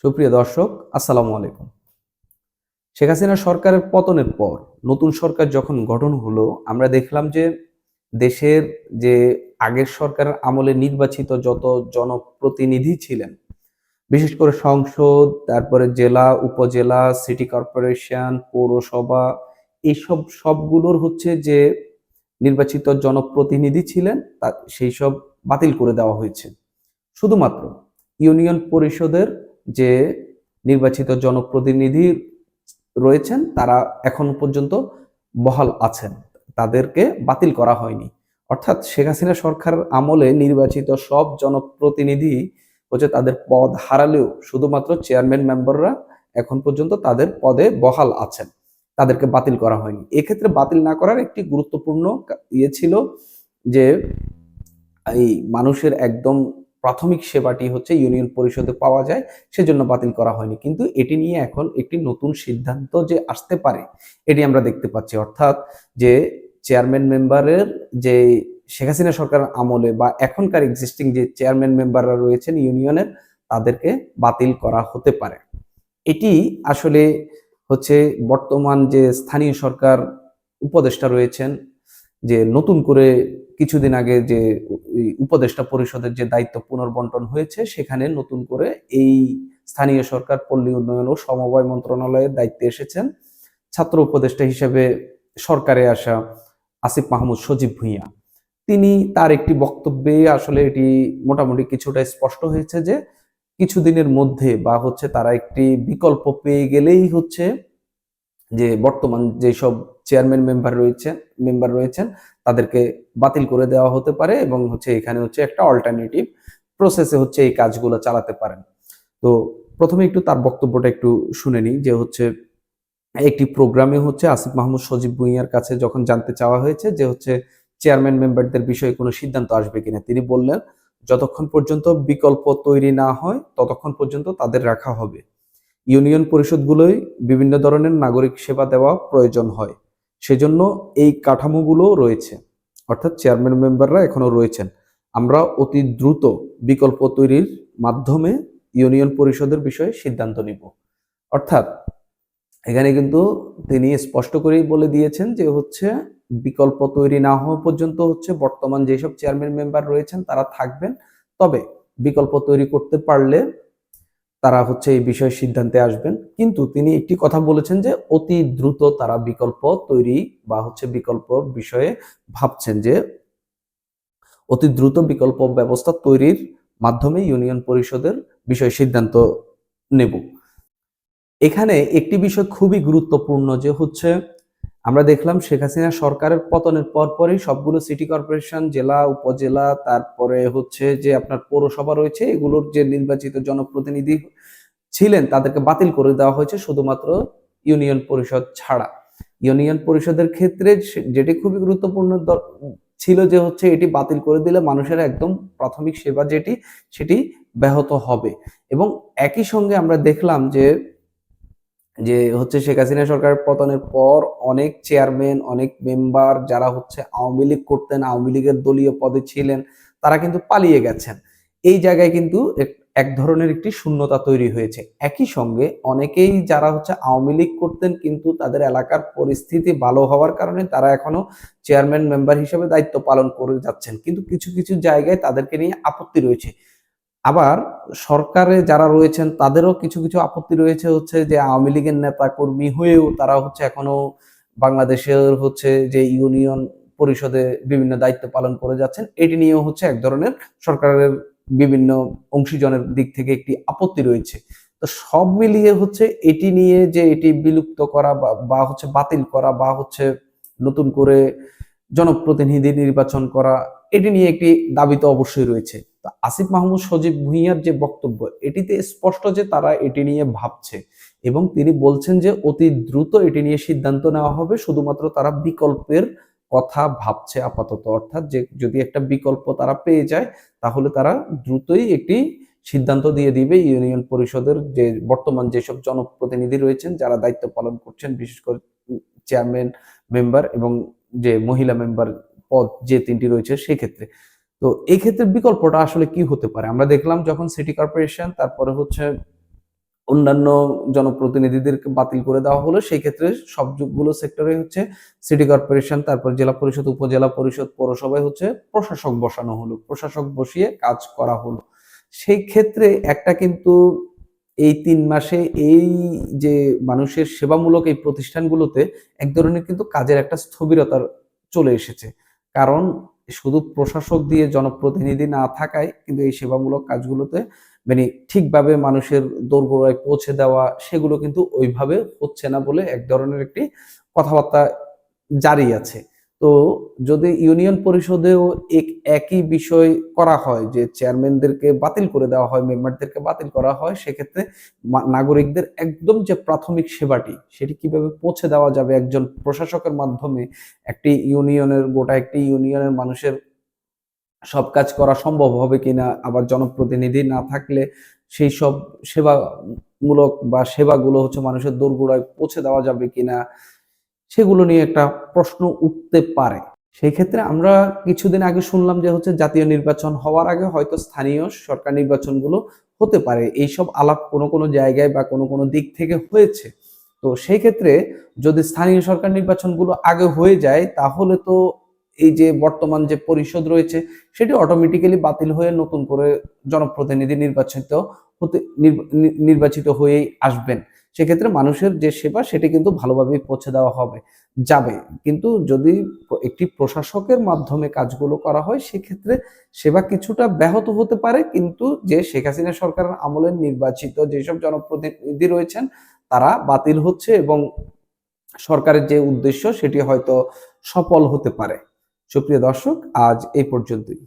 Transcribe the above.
সুপ্রিয় দর্শক, আসসালামু আলাইকুম। শেখ হাসিনা সরকারের পতনের পর নতুন সরকার যখন গঠন হলো, আমরা দেখলাম যে দেশের যে আগের সরকারের আমলে নির্বাচিত যত জনপ্রতিনিধি ছিলেন, বিশেষ করে সংসদ, তারপরে জেলা, উপজেলা, সিটি কর্পোরেশন, পৌরসভা, এইসব সবগুলোর যে নির্বাচিত জনপ্রতিনিধি ছিলেন, সেই সব বাতিল করে দেওয়া হয়েছে। শুধুমাত্র ইউনিয়ন পরিষদের যে নির্বাচিত জনপ্রতিনিধি রয়েছেন তারা এখন পর্যন্ত বহাল আছেন, তাদেরকে বাতিল করা হয়নি। অর্থাৎ শেখ হাসিনা সরকার আমলে নির্বাচিত সব জনপ্রতিনিধি তাদের পদ হারালেও শুধুমাত্র চেয়ারম্যান মেম্বাররা এখন পর্যন্ত তাদের পদে বহাল আছেন, তাদেরকে বাতিল করা হয়নি। এক্ষেত্রে বাতিল না করার একটি গুরুত্বপূর্ণ ছিল যে এই মানুষের একদম প্রাথমিক সেবাটি ইউনিয়ন পরিষদে পাওয়া যায়, সেজন্য বাতিল করা হয়নি। কিন্তু এটি নিয়ে এখন একটি নতুন সিদ্ধান্ত যে আসতে পারে, এটি আমরা দেখতে পাচ্ছি। অর্থাৎ যে চেয়ারম্যান মেম্বারের যে শেখ হাসিনা সরকার আমলে বা এখনকার এক্সিস্টিং যে চেয়ারম্যান মেম্বাররা রয়েছেন ইউনিয়নের, তাদেরকে বাতিল করা হতে পারে। এটি আসলে বর্তমান যে স্থানীয় সরকার উপদেষ্টা রয়েছেন, যে নতুন করে কিছুদিন আগে যে উপদেষ্টা পরিষদের যে দায়িত্ব পুনর্বন্টন হয়েছে, সেখানে নতুন করে এই স্থানীয় সরকার, পল্লী উন্নয়ন ও সমবায় মন্ত্রণালয়ের দায়িত্বে এসেছেন ছাত্র উপদেষ্টা হিসেবে সরকারে আসা আসিফ মাহমুদ সজীব ভুঁইয়া। তিনি তার একটি বক্তব্যে আসলে এটি মোটামুটি কিছুটা স্পষ্ট হয়েছে যে কিছুদিনের মধ্যে বা তারা একটি বিকল্প পেয়ে গেলেই যে বর্তমান যেসব চেয়ারম্যান মেম্বার রয়েছেন তাদেরকে বাতিল করে দেওয়া হতে পারে এবং এখানে একটা অল্টারনেটিভ প্রসেসে এই কাজগুলো চালাতে পারেন। তো প্রথমে একটু তার বক্তব্যটা একটু শুনে নিই। যে একটি প্রোগ্রামে আসিফ মাহমুদ সজীব ভুঁইয়ার কাছে যখন জানতে চাওয়া হয়েছে যে চেয়ারম্যান মেম্বারদের বিষয়ে কোনো সিদ্ধান্ত আসবে কিনা, তিনি বললেন যতক্ষণ পর্যন্ত বিকল্প তৈরি না হয় ততক্ষণ পর্যন্ত তাদের রাখা হবে। ইউনিয়ন পরিষদগুলোই বিভিন্ন ধরনের নাগরিক সেবা দেওয়া প্রয়োজন হয়, সেজন্য এই কাঠামোগুলো রয়েছে, অর্থাৎ চেয়ারম্যান মেম্বাররা এখনো রয়েছেন। আমরা অতি দ্রুত বিকল্প তৈরির মাধ্যমে ইউনিয়ন পরিষদের বিষয়ে সিদ্ধান্ত নিব। অর্থাৎ এখানে কিন্তু তিনি স্পষ্ট করেই বলে দিয়েছেন যে বিকল্প তৈরি না হওয়া পর্যন্ত বর্তমান যেসব চেয়ারম্যান মেম্বার রয়েছেন তারা থাকবেন, তবে বিকল্প তৈরি করতে পারলে তারা এই বিষয়ে সিদ্ধান্তে আসবেন। কিন্তু তিনি একটি কথা বলেছেন যে অতি দ্রুত তারা বিকল্প তৈরি বা বিকল্প বিষয়ে ভাবছেন, যে অতি দ্রুত বিকল্প ব্যবস্থা তৈরির মাধ্যমে ইউনিয়ন পরিষদের বিষয়ে সিদ্ধান্ত নেব। এখানে একটি বিষয় খুবই গুরুত্বপূর্ণ, যে আমরা দেখলাম শেখ হাসিনা সরকারের পতনের পরপরই সবগুলো সিটি কর্পোরেশন, জেলা, উপজেলা, তারপরে যে আপনার পৌরসভা রয়েছে, এগুলোর যে নির্বাচিত জনপ্রতিনিধি ছিলেন তাদেরকে বাতিল করে দেওয়া হয়েছে, শুধুমাত্র ইউনিয়ন পরিষদ ছাড়া। ইউনিয়ন পরিষদের ক্ষেত্রে যেটি খুবই গুরুত্বপূর্ণ ছিল যে এটি বাতিল করে দিলে মানুষের একদম প্রাথমিক সেবা সেটি ব্যাহত হবে। এবং একই সঙ্গে আমরা দেখলাম যে শেখ হাসিনা সরকার পতনের পর অনেক চেয়ারম্যান, অনেক মেম্বার যারা আওয়ামী লীগ করতেন, আওয়ামী লীগের দলীয় পদে ছিলেন, তারা কিন্তু পালিয়ে গেছেন। এই জায়গায় কিন্তু এক ধরনের একটি শূন্যতা তৈরি হয়েছে। একই সঙ্গে অনেকেই যারা আওয়ামী লীগ করতেন কিন্তু তাদের এলাকার পরিস্থিতি ভালো হওয়ার কারণে তারা এখনো চেয়ারম্যান মেম্বার হিসেবে দায়িত্ব পালন করে যাচ্ছেন, কিন্তু কিছু কিছু জায়গায় তাদেরকে নিয়ে আপত্তি রয়েছে। আবার সরকারে যারা রয়েছেন তাদেরও কিছু কিছু আপত্তি রয়েছে, যে আওয়ামী লীগের নেতা কর্মী হয়েও তারা এখনো বাংলাদেশের যে ইউনিয়ন পরিষদে বিভিন্ন দায়িত্ব পালন করে যাচ্ছেন। এটি নিয়েও এক ধরনের সরকারের বিভিন্ন অংশীজনের দিক থেকে একটি আপত্তি রয়েছে। তো সব মিলিয়ে এটি নিয়ে যে এটি বিলুপ্ত করা বা বাতিল করা বা নতুন করে জনপ্রতিনিধি নির্বাচন করা, এটি নিয়ে একটি দাবি তো অবশ্যই রয়েছে। তো আসিফ মাহমুদ সজীব ভুঁইয়ার যে বক্তব্য, এটিতে স্পষ্ট যে তারা এটি নিয়ে ভাবছে এবং তিনি বলছেন যে অতি দ্রুত এটি নিয়ে সিদ্ধান্ত নেওয়া হবে, শুধুমাত্র তারা বিকল্পের কথা ভাবছে আপাতত। অর্থাৎ যে যদি একটা বিকল্প তারা পেয়ে যায় তাহলে তারা দ্রুতই একটি সিদ্ধান্ত দিয়ে দিবে ইউনিয়ন পরিষদের যে বর্তমান যেসব জনপ্রতিনিধি রয়েছেন যারা দায়িত্ব পালন করছেন, বিশেষ করে চেয়ারম্যান মেম্বার এবং যে মহিলা মেম্বার পদ যে তিনটি রয়েছে সেই ক্ষেত্রে। তো এই ক্ষেত্রে বিকল্পটা আসলে কি হতে পারে? আমরা দেখলাম যখন সিটি কর্পোরেশন, তারপরে অন্যান্য জনপ্রতিনিধিদেরকে বাতিল করে দেওয়া হলো। সেই ক্ষেত্রে সবগুলো সেক্টরে হচ্ছে সিটি কর্পোরেশন, তারপর জেলা পরিষদ, উপজেলা পরিষদ, পৌরসভায় হচ্ছে প্রশাসক বসানো হলো। প্রশাসক বসিয়ে কাজ করা হলো। সেই ক্ষেত্রে একটা কিন্তু এই ৩ মাসে এই যে মানুষের সেবামূলক এই প্রতিষ্ঠানগুলোতে এক ধরনের কিন্তু কাজের একটা স্থবিরতা চলে এসেছে। কারণ শুধু প্রশাসক দিয়ে জনপ্রতিনিধি না থাকায় কিন্তু এই সেবামূলক কাজগুলোতে মানে ঠিকভাবে মানুষের দোরগোড়ায় পৌঁছে দেওয়া সেগুলো কিন্তু ওইভাবে হচ্ছে না বলে এক ধরনের একটি কথাবার্তা জারি আছে। তো যদি ইউনিয়ন পরিষদেও একই বিষয় করা হয় যে চেয়ারম্যানদেরকে বাতিল করে দেওয়া হয়, মেম্বারদেরকে বাতিল করা হয়, সেক্ষেত্রে নাগরিকদের একদম যে প্রাথমিক সেবাটি সেটি কিভাবে পৌঁছে দেওয়া যাবে একজন প্রশাসকের মাধ্যমে একটি ইউনিয়নের গোটা একটি ইউনিয়নের মানুষের সব কাজ করা সম্ভব হবে কিনা, আবার জনপ্রতিনিধি না থাকলে সেই সব সেবামূলক বা সেবাগুলো হচ্ছে মানুষের দোরগোড়ায় পৌঁছে দেওয়া যাবে কিনা, সেগুলো নিয়ে একটা প্রশ্ন উঠতে পারে। সেই ক্ষেত্রে আমরা কিছুদিন আগে শুনলাম যে হচ্ছে জাতীয় নির্বাচন হওয়ার আগে হয়তো স্থানীয় সরকার নির্বাচনগুলো হতে পারে। এইসব আলাপ কোনো জায়গায় বা কোনো দিক থেকে হয়েছে। তো সেই ক্ষেত্রে যদি স্থানীয় সরকার নির্বাচনগুলো আগে হয়ে যায় তাহলে তো এই যে বর্তমান যে পরিষদ রয়েছে সেটি অটোমেটিক্যালি বাতিল হয়ে নতুন করে জনপ্রতিনিধি নির্বাচিত হয়েই আসবেন। সেক্ষেত্রে মানুষের যে সেবা সেটি কিন্তু ভালোভাবেই পৌঁছে দেওয়া যাবে। কিন্তু যদি একটি প্রশাসকের মাধ্যমে কাজগুলো করা হয় সেক্ষেত্রে সেবা কিছুটা ব্যাহত হতে পারে, কিন্তু যে শেখ হাসিনা সরকারের আমলে নির্বাচিত যেসব জনপ্রতিনিধি রয়েছেন তারা বাতিল হচ্ছে এবং সরকারের যে উদ্দেশ্য সেটি হয়তো সফল হতে পারে। সুপ্রিয় দর্শক, আজ এই পর্যন্তই।